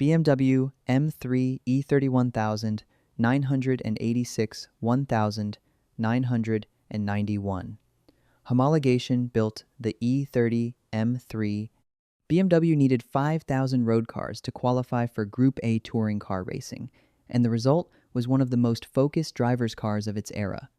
BMW M3 E31,000 986 1991. Homologation built the E30 M3. BMW needed 5,000 road cars to qualify for Group A touring car racing, and the result was one of the most focused drivers' cars of its era.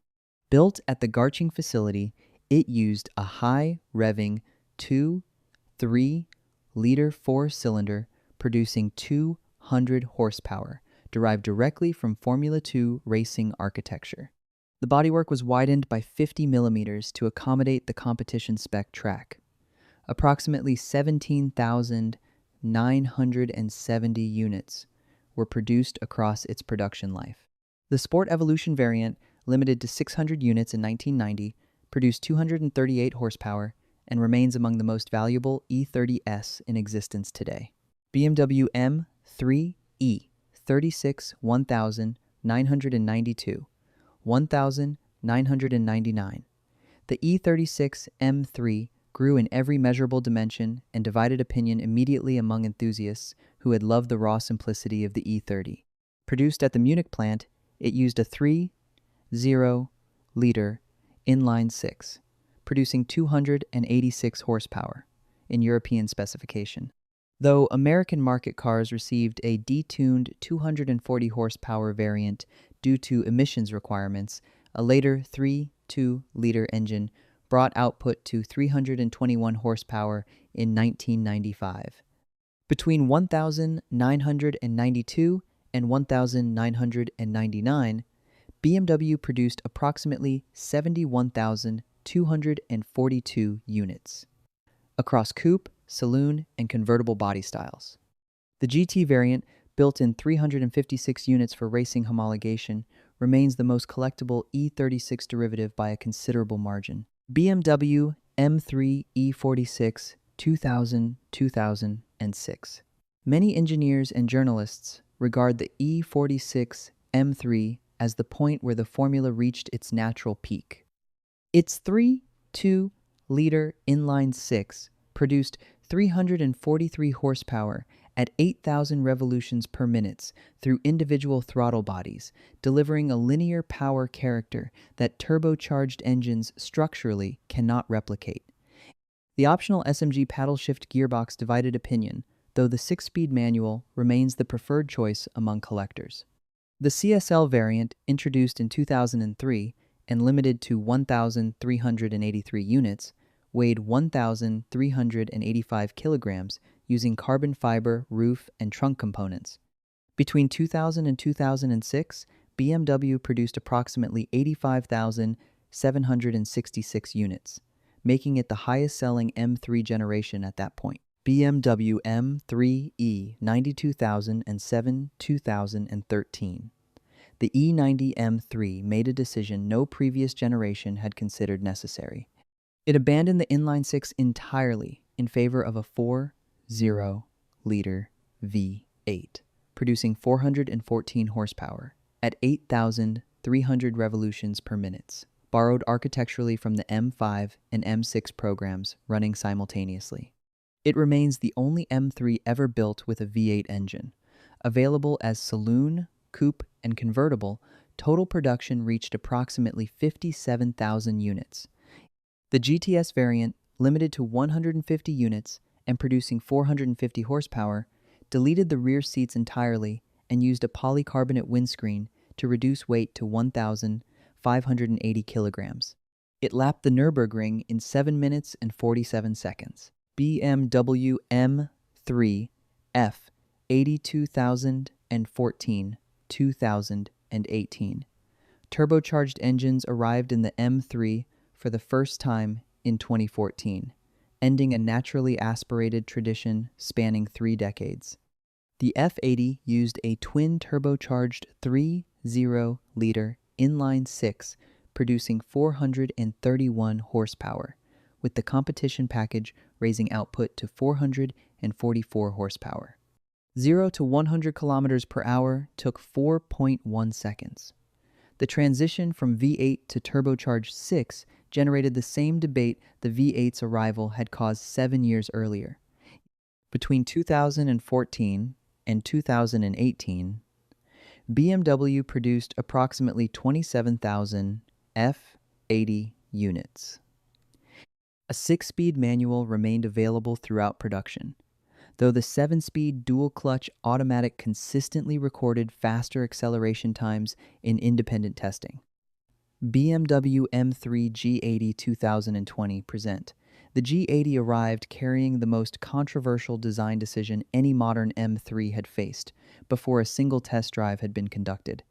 Built at the Garching facility, it used a high-revving 2.3-liter four-cylinder producing 200 horsepower, derived directly from Formula 2 racing architecture. The bodywork was widened by 50 millimeters to accommodate the competition spec track. Approximately 17,970 units were produced across its production life. The Sport Evolution variant, limited to 600 units in 1990, produced 238 horsepower and remains among the most valuable E30s in existence today. BMW M3E 36 1992 1999. The E36 M3 grew in every measurable dimension and divided opinion immediately among enthusiasts who had loved the raw simplicity of the E30. Produced at the Munich plant, it used a 3.0-liter inline-six, producing 286 horsepower in European specification. Though American market cars received a detuned 240 horsepower variant due to emissions requirements, a later 3.2-liter engine brought output to 321 horsepower in 1995. Between 1992 and 1999, BMW produced approximately 71,242 units across coupe, saloon, and convertible body styles. The GT variant, built in 356 units for racing homologation, remains the most collectible E36 derivative by a considerable margin. BMW M3 E46 2000-2006. Many engineers and journalists regard the E46 M3 as the point where the formula reached its natural peak. Its 3.2-liter inline-six produced 343 horsepower at 8,000 revolutions per minute through individual throttle bodies, delivering a linear power character that turbocharged engines structurally cannot replicate. The optional SMG paddle shift gearbox divided opinion, though the 6-speed manual remains the preferred choice among collectors. The CSL variant, introduced in 2003 and limited to 1,383 units, weighed 1,385 kilograms using carbon fiber roof and trunk components. Between 2000 and 2006, BMW produced approximately 85,766 units, making it the highest-selling M3 generation at that point. BMW M3E 92,007-2013. The E90 M3 made a decision no previous generation had considered necessary. It abandoned the inline-six entirely in favor of a 4.0-liter V8, producing 414 horsepower at 8,300 revolutions per minute, borrowed architecturally from the M5 and M6 programs running simultaneously. It remains the only M3 ever built with a V8 engine. Available as saloon, coupe, and convertible, total production reached approximately 57,000 units. The GTS variant, limited to 150 units and producing 450 horsepower, deleted the rear seats entirely and used a polycarbonate windscreen to reduce weight to 1,580 kilograms. It lapped the Nürburgring in 7 minutes and 47 seconds. BMW M3 F 82,014-2018. Turbocharged engines arrived in the M3 for the first time in 2014, ending a naturally aspirated tradition spanning 3 decades. The F80 used a twin-turbocharged 3.0-liter inline-six, producing 431 horsepower, with the competition package raising output to 444 horsepower. 0 to 100 kilometers per hour took 4.1 seconds. The transition from V8 to turbocharged 6 generated the same debate the V8's arrival had caused 7 years earlier. Between 2014 and 2018, BMW produced approximately 27,000 F80 units. A 6-speed manual remained available throughout production, though the 7-speed dual-clutch automatic consistently recorded faster acceleration times in independent testing. BMW M3 G80 2020 present. The G80 arrived carrying the most controversial design decision any modern M3 had faced before a single test drive had been conducted.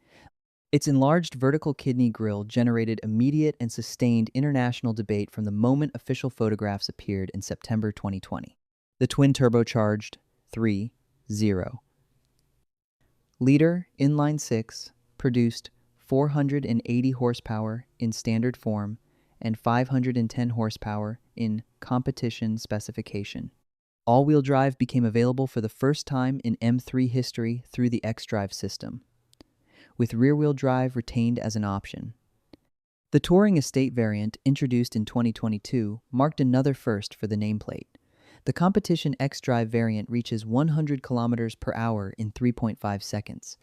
Its enlarged vertical kidney grille generated immediate and sustained international debate from the moment official photographs appeared in September 2020. The twin-turbocharged 3.0 liter inline-6 produced 480 horsepower in standard form and 510 horsepower in competition specification. All-wheel drive became available for the first time in M3 history through the xDrive system, with rear-wheel drive retained as an option. The Touring Estate variant, introduced in 2022, marked another first for the nameplate. The competition xDrive variant reaches 100 km/h in 3.5 seconds,